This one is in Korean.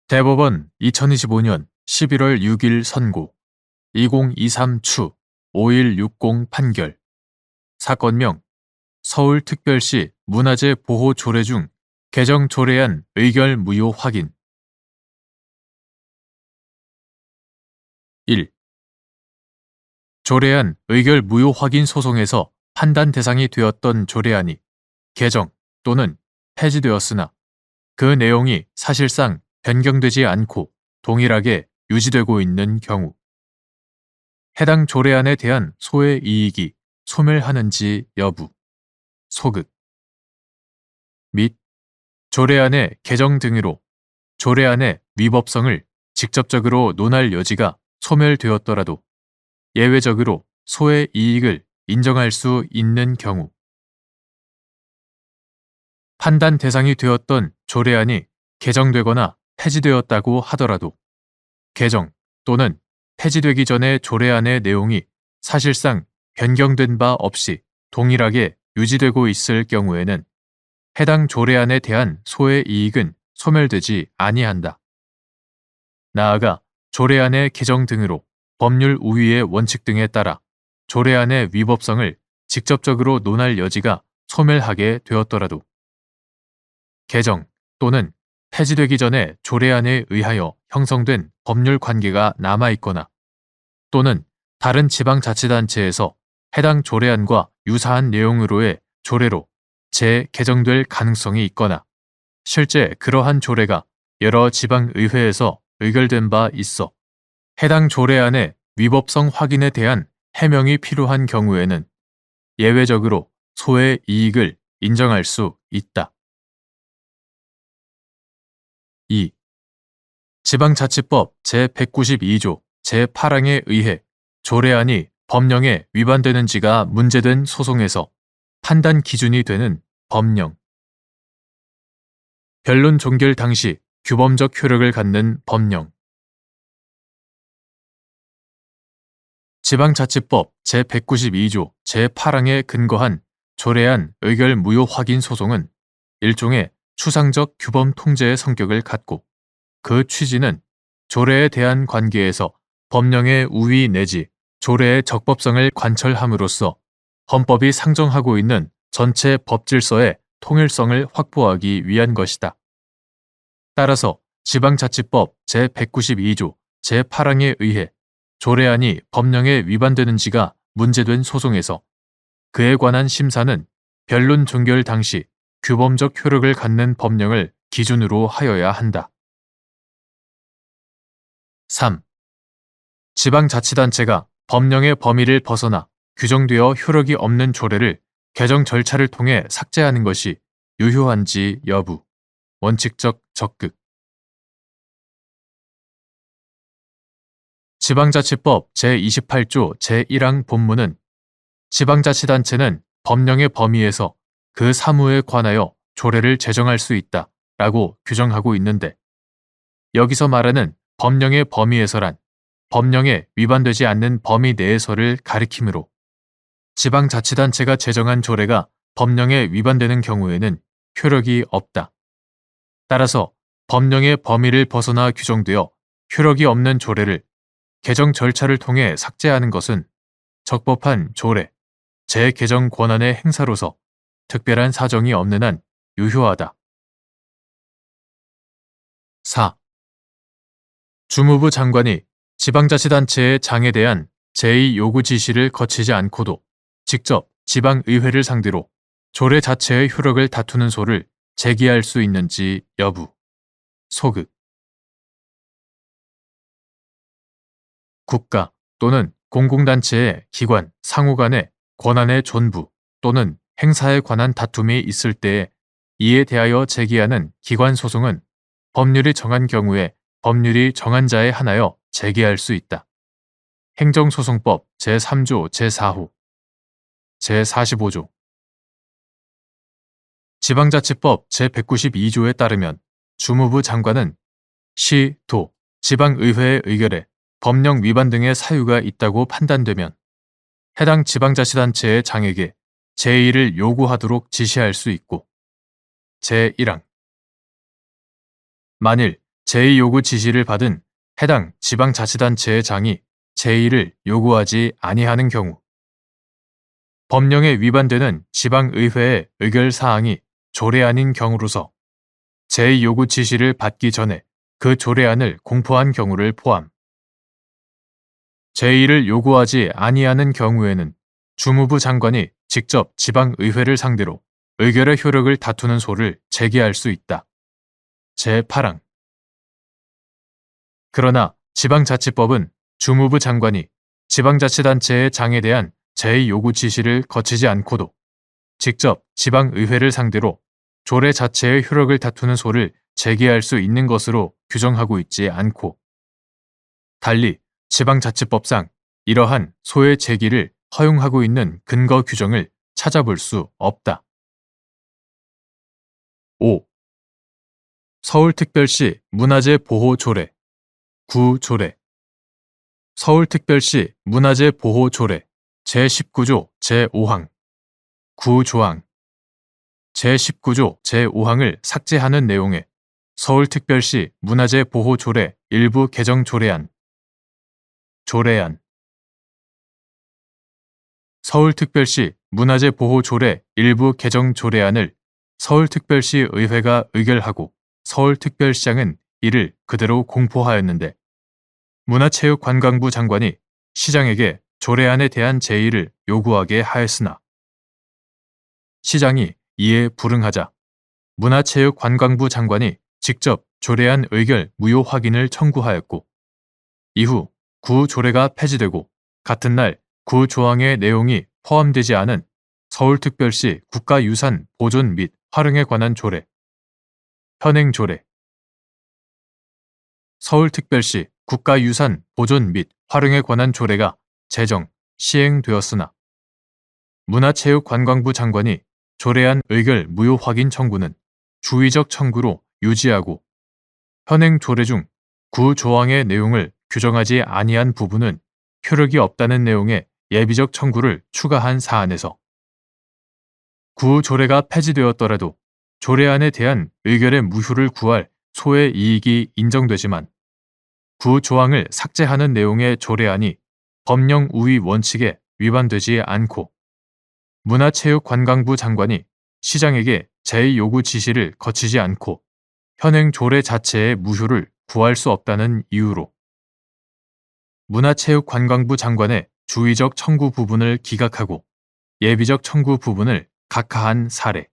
대법원 2025년 11월 6일 선고 2023 추 5160 판결 사건명 서울특별시 문화재 보호 조례 중 개정 조례안 의결 무효 확인 1. 조례안 의결 무효 확인 소송에서 판단 대상이 되었던 조례안이 개정 또는 폐지되었으나 그 내용이 사실상 변경되지 않고 동일하게 유지되고 있는 경우 해당 조례안에 대한 소의 이익이 소멸하는지 여부, 소극 및 조례안의 개정 등으로 조례안의 위법성을 직접적으로 논할 여지가 소멸되었더라도 예외적으로 소의 이익을 인정할 수 있는 경우 판단 대상이 되었던 조례안이 개정되거나 폐지되었다고 하더라도 개정 또는 폐지되기 전의 조례안의 내용이 사실상 변경된 바 없이 동일하게 유지되고 있을 경우에는 해당 조례안에 대한 소의 이익은 소멸되지 아니한다. 나아가 조례안의 개정 등으로 법률 우위의 원칙 등에 따라 조례안의 위법성을 직접적으로 논할 여지가 소멸하게 되었더라도 개정 또는 폐지되기 전에 조례안에 의하여 형성된 법률 관계가 남아있거나 또는 다른 지방자치단체에서 해당 조례안과 유사한 내용으로의 조례로 재개정될 가능성이 있거나 실제 그러한 조례가 여러 지방의회에서 의결된 바 있어 해당 조례안의 위법성 확인에 대한 해명이 필요한 경우에는 예외적으로 소의 이익을 인정할 수 있다. 2. 지방자치법 제192조 제8항에 의해 조례안이 법령에 위반되는지가 문제된 소송에서 판단 기준이 되는 법령 변론 종결 당시 규범적 효력을 갖는 법령 지방자치법 제192조 제8항에 근거한 조례안 의결 무효 확인 소송은 일종의 추상적 규범 통제의 성격을 갖고 그 취지는 조례에 대한 관계에서 법령의 우위 내지 조례의 적법성을 관철함으로써 헌법이 상정하고 있는 전체 법질서의 통일성을 확보하기 위한 것이다. 따라서 지방자치법 제192조 제8항에 의해 조례안이 법령에 위반되는지가 문제된 소송에서 그에 관한 심사는 변론 종결 당시 규범적 효력을 갖는 법령을 기준으로 하여야 한다. 3. 지방자치단체가 법령의 범위를 벗어나 규정되어 효력이 없는 조례를 개정 절차를 통해 삭제하는 것이 유효한지 여부, 원칙적 적극 지방자치법 제28조 제1항 본문은 지방자치단체는 법령의 범위에서 그 사무에 관하여 조례를 제정할 수 있다 라고 규정하고 있는데 여기서 말하는 법령의 범위에서란 법령에 위반되지 않는 범위 내에서를 가리키므로 지방자치단체가 제정한 조례가 법령에 위반되는 경우에는 효력이 없다. 따라서 법령의 범위를 벗어나 규정되어 효력이 없는 조례를 개정 절차를 통해 삭제하는 것은 적법한 조례, 재개정 권한의 행사로서 특별한 사정이 없는 한 유효하다. 4. 주무부 장관이 지방자치단체의 장에 대한 제2요구 지시를 거치지 않고도 직접 지방의회를 상대로 조례 자체의 효력을 다투는 소를 제기할 수 있는지 여부, 소극 국가 또는 공공단체의 기관, 상호 간의 권한의 존부 또는 행사에 관한 다툼이 있을 때에 이에 대하여 제기하는 기관 소송은 법률이 정한 경우에 법률이 정한 자에 한하여 제기할 수 있다. 행정소송법 제3조 제4호 제45조 지방자치법 제192조에 따르면 주무부 장관은 시, 도, 지방의회의 의결에 법령 위반 등의 사유가 있다고 판단되면 해당 지방자치단체의 장에게 제2를 요구하도록 지시할 수 있고 제1항 만일 제2요구 지시를 받은 해당 지방자치단체의 장이 제2를 요구하지 아니하는 경우, 법령에 위반되는 지방의회의 의결사항이 조례안인 경우로서 제2요구 지시를 받기 전에 그 조례안을 공포한 경우를 포함. 제2를 요구하지 아니하는 경우에는 주무부 장관이 직접 지방의회를 상대로 의결의 효력을 다투는 소를 제기할 수 있다. 제8항. 그러나 지방자치법은 주무부 장관이 지방자치단체의 장에 대한 제2요구 지시를 거치지 않고도 직접 지방의회를 상대로 조례 자체의 효력을 다투는 소를 제기할 수 있는 것으로 규정하고 있지 않고, 달리 지방자치법상 이러한 소의 제기를 허용하고 있는 근거 규정을 찾아볼 수 없다. 5. 서울특별시 문화재 보호 조례, 구조례. 서울특별시 문화재 보호 조례 제19조 제5항, 구조항. 제19조 제5항을 삭제하는 내용의 서울특별시 문화재 보호 조례 일부 개정 조례안. 조례안. 서울특별시 문화재 보호 조례 일부 개정 조례안을 서울특별시 의회가 의결하고 서울특별시장은 이를 그대로 공포하였는데, 문화체육관광부 장관이 시장에게 조례안에 대한 제의를 요구하게 하였으나 시장이 이에 불응하자 문화체육관광부 장관이 직접 조례안 의결 무효 확인을 청구하였고, 이후 구조례가 폐지되고 같은 날 구조항의 내용이 포함되지 않은 서울특별시 국가유산 보존 및 활용에 관한 조례, 현행조례. 서울특별시 국가유산 보존 및 활용에 관한 조례가 제정, 시행되었으나 문화체육관광부 장관이 조례안 의결 무효 확인 청구는 주의적 청구로 유지하고, 현행 조례 중 구조항의 내용을 규정하지 아니한 부분은 효력이 없다는 내용의 예비적 청구를 추가한 사안에서 구조례가 폐지되었더라도 조례안에 대한 의결의 무효를 구할 소의 이익이 인정되지만 구조항을 삭제하는 내용의 조례안이 법령 우위 원칙에 위반되지 않고 문화체육관광부 장관이 시장에게 제2요구 지시를 거치지 않고 현행 조례 자체의 무효를 구할 수 없다는 이유로 문화체육관광부 장관의 주의적 청구 부분을 기각하고 예비적 청구 부분을 각하한 사례.